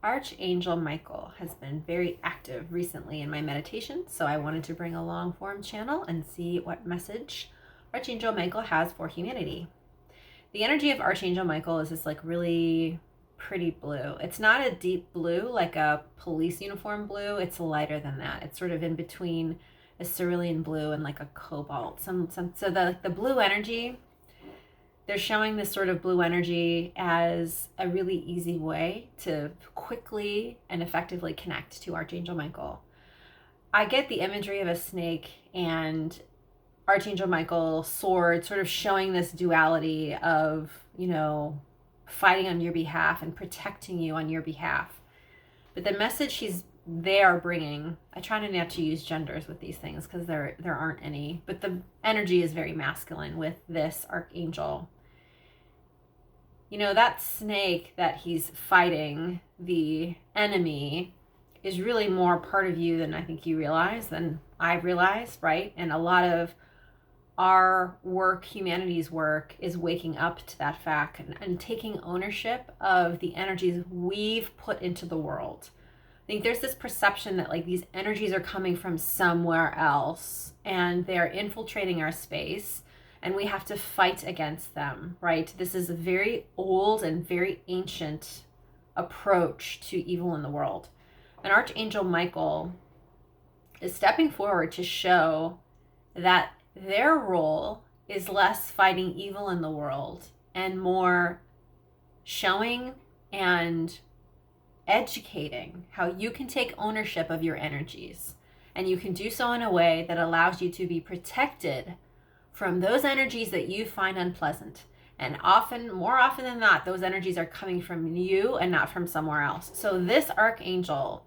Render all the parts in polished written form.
Archangel Michael has been very active recently in my meditation, so I wanted to bring a long form channel and see what message Archangel Michael has for humanity. The energy of Archangel Michael is this like really pretty blue. It's not a deep blue like a police uniform blue. It's lighter than that. It's sort of in between a cerulean blue and like a cobalt. So the blue energy, they're showing this sort of blue energy as a really easy way to quickly and effectively connect to Archangel Michael. I get the imagery of a snake and Archangel Michael sword sort of showing this duality of, fighting on your behalf and protecting you on your behalf. But the message they are bringing, I try not to use genders with these things because there aren't any, but the energy is very masculine with this archangel. That snake that he's fighting, the enemy, is really more part of you than I think you realize, than I realized, right? And a lot of our work, humanity's work, is waking up to that fact and taking ownership of the energies we've put into the world. I think there's this perception that like these energies are coming from somewhere else and they're infiltrating our space and we have to fight against them, right? This is a very old and very ancient approach to evil in the world. And Archangel Michael is stepping forward to show that their role is less fighting evil in the world and more showing and educating how you can take ownership of your energies. And you can do so in a way that allows you to be protected from those energies that you find unpleasant. And more often than not, those energies are coming from you and not from somewhere else. So this archangel,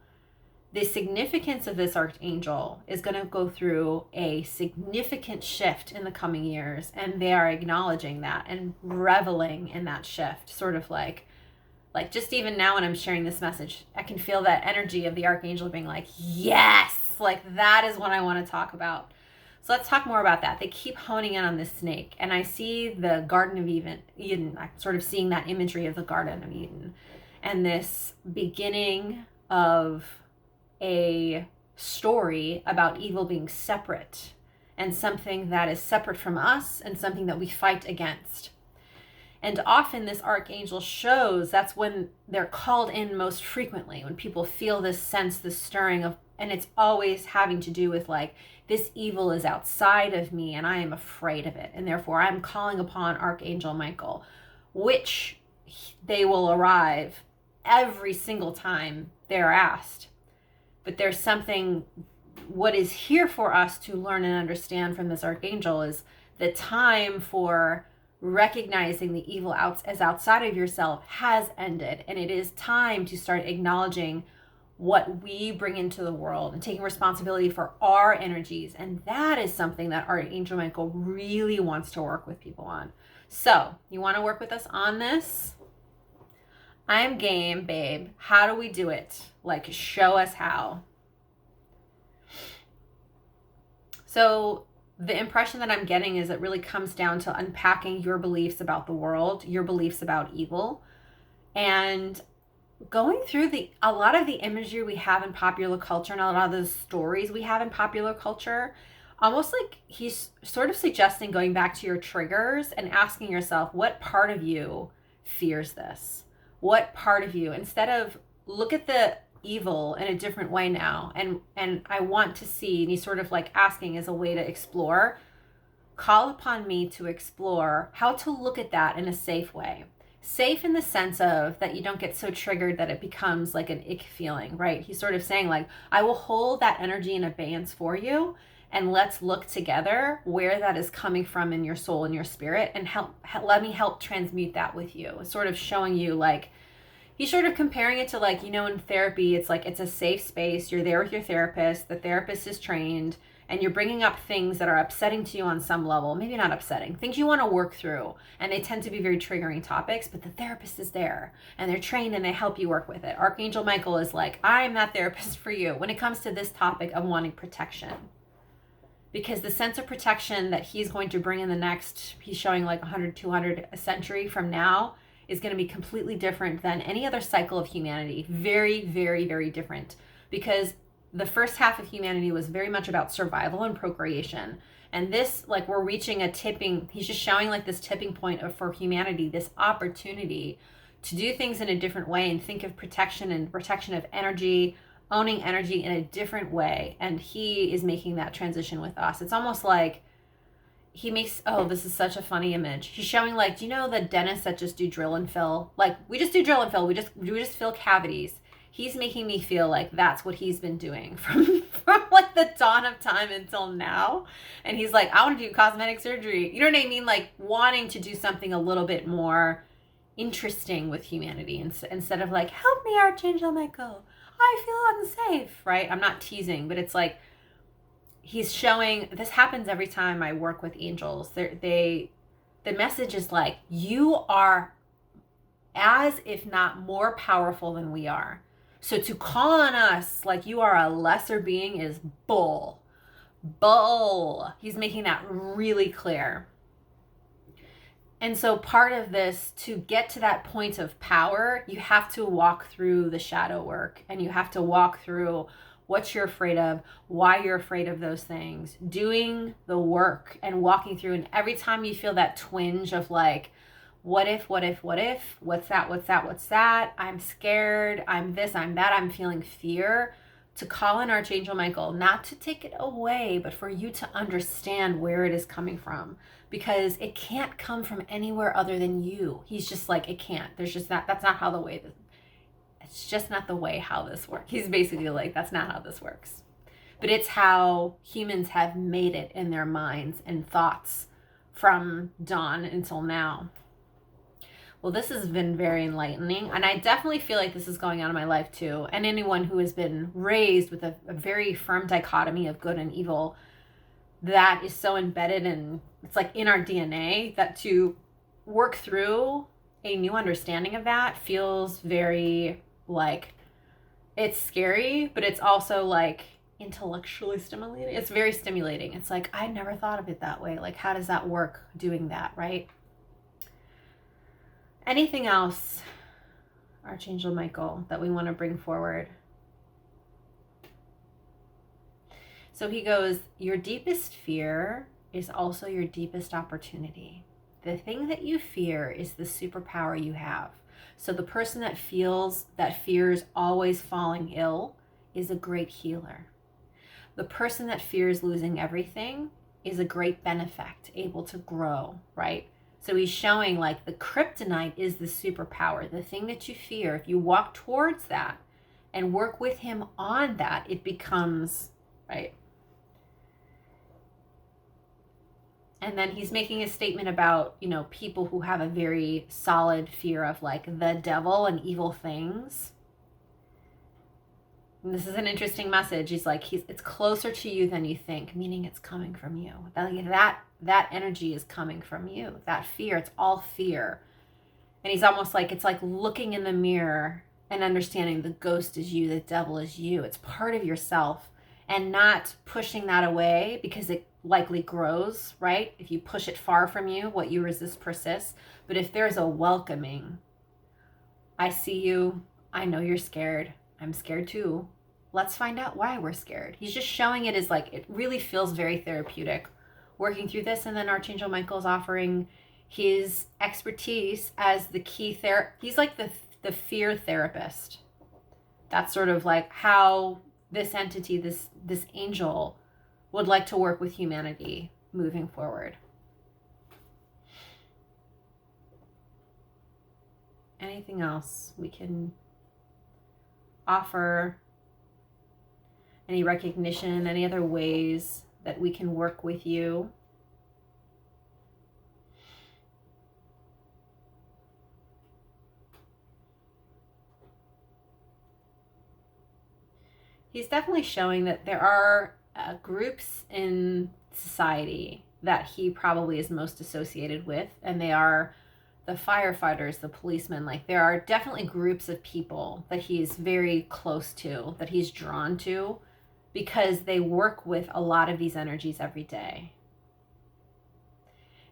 the significance of this archangel is going to go through a significant shift in the coming years. And they are acknowledging that and reveling in that shift. Sort of like just even now when I'm sharing this message, I can feel that energy of the archangel being like, yes, like that is what I want to talk about. So let's talk more about that. They keep honing in on this snake. And I see the Garden of Eden. I'm sort of seeing that imagery of the Garden of Eden. And this beginning of a story about evil being separate and something that is separate from us and something that we fight against. And often this archangel shows that's when they're called in most frequently, when people feel this sense, this stirring of, and it's always having to do with like, this evil is outside of me and I am afraid of it. And therefore I'm calling upon Archangel Michael, which they will arrive every single time they're asked. But there's something, what is here for us to learn and understand from this archangel is the time for recognizing the evil as outside of yourself has ended. And it is time to start acknowledging what we bring into the world and taking responsibility for our energies. And that is something that Archangel Michael really wants to work with people on. So you want to work with us on this? I'm game, babe. How do we do it? Like, show us how. So the impression that I'm getting is it really comes down to unpacking your beliefs about the world, your beliefs about evil, and going through a lot of the imagery we have in popular culture and a lot of the stories we have in popular culture, almost like he's sort of suggesting going back to your triggers and asking yourself, what part of you fears this? What part of you, instead of look at the evil in a different way now, and I want to see, and he's sort of like asking as a way to explore, call upon me to explore how to look at that in a safe way. Safe in the sense of that you don't get so triggered that it becomes like an ick feeling, right? He's sort of saying like, I will hold that energy in abeyance for you, and let's look together where that is coming from in your soul and your spirit, and let me help transmute that with you. It's sort of showing you like, he's sort of comparing it to like, in therapy, it's like, it's a safe space. You're there with your therapist. The therapist is trained and you're bringing up things that are upsetting to you on some level, maybe not upsetting, things you want to work through. And they tend to be very triggering topics, but the therapist is there and they're trained and they help you work with it. Archangel Michael is like, I'm that therapist for you when it comes to this topic of wanting protection. Because the sense of protection that he's going to bring in the next, he's showing like 100, 200, a century from now, is going to be completely different than any other cycle of humanity. Very, very, very different. Because the first half of humanity was very much about survival and procreation. And this, like, we're reaching a tipping, he's just showing like this tipping point for humanity, this opportunity to do things in a different way and think of protection and protection of energy, owning energy in a different way. And he is making that transition with us. It's almost like he makes, oh, this is such a funny image. He's showing, like, do you know the dentists that just do drill and fill? Like, we just do drill and fill. We just fill cavities. He's making me feel like that's what he's been doing from like the dawn of time until now. And he's like, I want to do cosmetic surgery. You know what I mean? Like, wanting to do something a little bit more interesting with humanity instead of like, help me, Archangel Michael, I feel unsafe, right? I'm not teasing, but it's like he's showing, this happens every time I work with angels. The message is like, you are as if not more powerful than we are. So to call on us like you are a lesser being is bull. He's making that really clear. And so part of this, to get to that point of power, you have to walk through the shadow work, and you have to walk through what you're afraid of, why you're afraid of those things, doing the work and walking through. And every time you feel that twinge of like, what if, what's that, I'm scared, I'm this, I'm that, I'm feeling fear, to call in Archangel Michael, not to take it away, but for you to understand where it is coming from, because it can't come from anywhere other than you. He's just like, it can't. There's just not, that's not how the way, it's just not the way how this works. He's basically like, that's not how this works. But it's how humans have made it in their minds and thoughts from dawn until now. Well, this has been very enlightening, and I definitely feel like this is going on in my life too. And anyone who has been raised with a very firm dichotomy of good and evil, that is so embedded in, it's like in our DNA, that to work through a new understanding of that feels very like, it's scary, but it's also like intellectually stimulating. It's very stimulating. It's like, I never thought of it that way. Like, how does that work doing that, right? Anything else, Archangel Michael, that we want to bring forward? So he goes, your deepest fear is also your deepest opportunity. The thing that you fear is the superpower you have. So the person that fears always falling ill is a great healer. The person that fears losing everything is a great benefact, able to grow, right? So he's showing like the kryptonite is the superpower, the thing that you fear. If you walk towards that and work with him on that, it becomes, right? And then he's making a statement about, you know, people who have a very solid fear of like the devil and evil things. And this is an interesting message. He's like, it's closer to you than you think, meaning it's coming from you. That energy is coming from you. That fear, it's all fear. And he's almost like, it's like looking in the mirror and understanding the ghost is you, the devil is you. It's part of yourself, and not pushing that away because it likely grows, right? If you push it far from you, what you resist persists. But if there's a welcoming, I see you, I know you're scared, I'm scared too. Let's find out why we're scared. He's just showing it as like, it really feels very therapeutic working through this. And then Archangel Michael's offering his expertise as the key he's like the fear therapist. That's sort of like how this entity, this angel, would like to work with humanity moving forward. Anything else we can offer? Any recognition, any other ways that we can work with you? He's definitely showing that there are groups in society that he probably is most associated with, and they are the firefighters, the policemen. Like, there are definitely groups of people that he's very close to, that he's drawn to, because they work with a lot of these energies every day.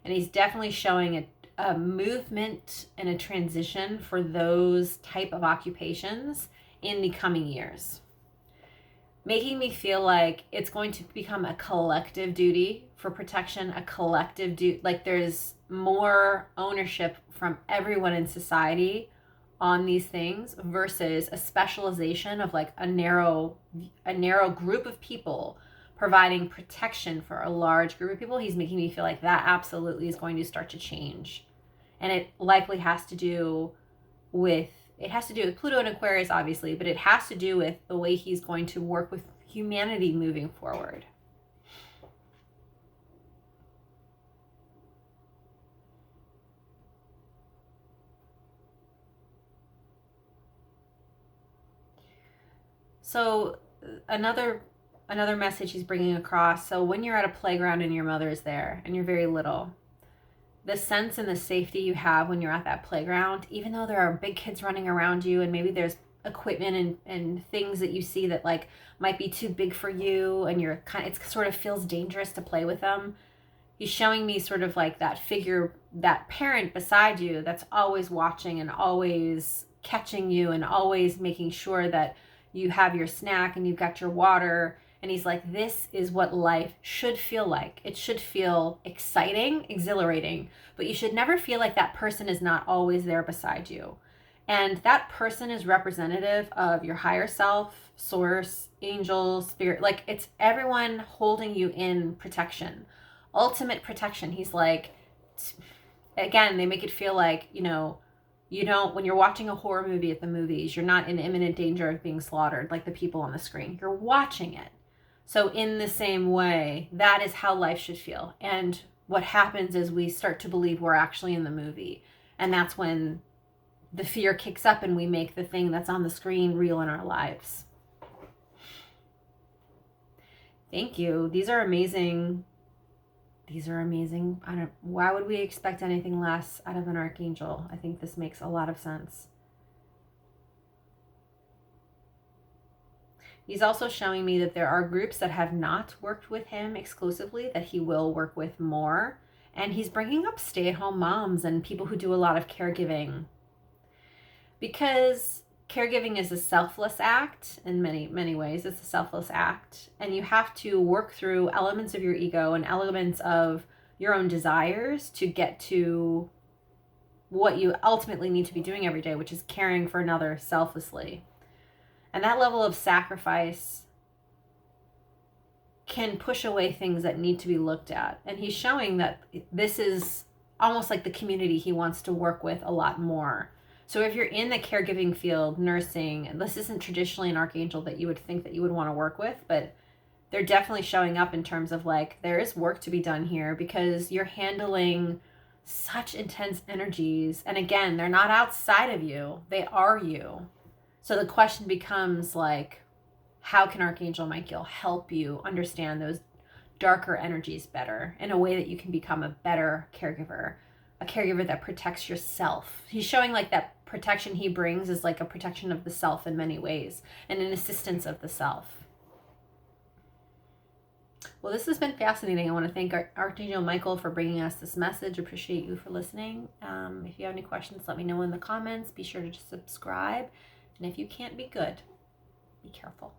And he's definitely showing a movement and a transition for those type of occupations in the coming years, making me feel like it's going to become a collective duty for protection, a collective duty, like there's more ownership from everyone in society on these things versus a specialization of like a narrow group of people providing protection for a large group of people. He's making me feel like that absolutely is going to start to change. And it likely has to do with Pluto and Aquarius, obviously, but it has to do with the way he's going to work with humanity moving forward. So another message he's bringing across. So when you're at a playground and your mother is there and you're very little, the sense and the safety you have when you're at that playground, even though there are big kids running around you and maybe there's equipment and things that you see that like might be too big for you and you're it sort of feels dangerous to play with them. He's showing me sort of like that figure, that parent beside you that's always watching and always catching you and always making sure that you have your snack and you've got your water. And he's like, this is what life should feel like. It should feel exciting, exhilarating, but you should never feel like that person is not always there beside you. And that person is representative of your higher self, source, angel, spirit. Like it's everyone holding you in protection, ultimate protection. He's like, again, they make it feel like, you know, you don't, when you're watching a horror movie at the movies, you're not in imminent danger of being slaughtered like the people on the screen. You're watching it. So in the same way, that is how life should feel. And what happens is we start to believe we're actually in the movie. And that's when the fear kicks up and we make the thing that's on the screen real in our lives. Thank you. These are amazing. Why would we expect anything less out of an archangel? I think this makes a lot of sense. He's also showing me that there are groups that have not worked with him exclusively that he will work with more. And he's bringing up stay-at-home moms and people who do a lot of caregiving. Because caregiving is a selfless act in many, many ways. It's a selfless act. And you have to work through elements of your ego and elements of your own desires to get to what you ultimately need to be doing every day, which is caring for another selflessly. And that level of sacrifice can push away things that need to be looked at. And he's showing that this is almost like the community he wants to work with a lot more. So if you're in the caregiving field, nursing, this isn't traditionally an archangel that you would think that you would want to work with, but they're definitely showing up in terms of like, there is work to be done here because you're handling such intense energies. And again, they're not outside of you. They are you. So the question becomes like, how can Archangel Michael help you understand those darker energies better in a way that you can become a better caregiver, a caregiver that protects yourself? He's showing like that protection he brings is like a protection of the self in many ways and an assistance of the self. Well, this has been fascinating. I want to thank Archangel Michael for bringing us this message. Appreciate you for listening. If you have any questions, let me know in the comments. Be sure to subscribe. And if you can't be good, be careful.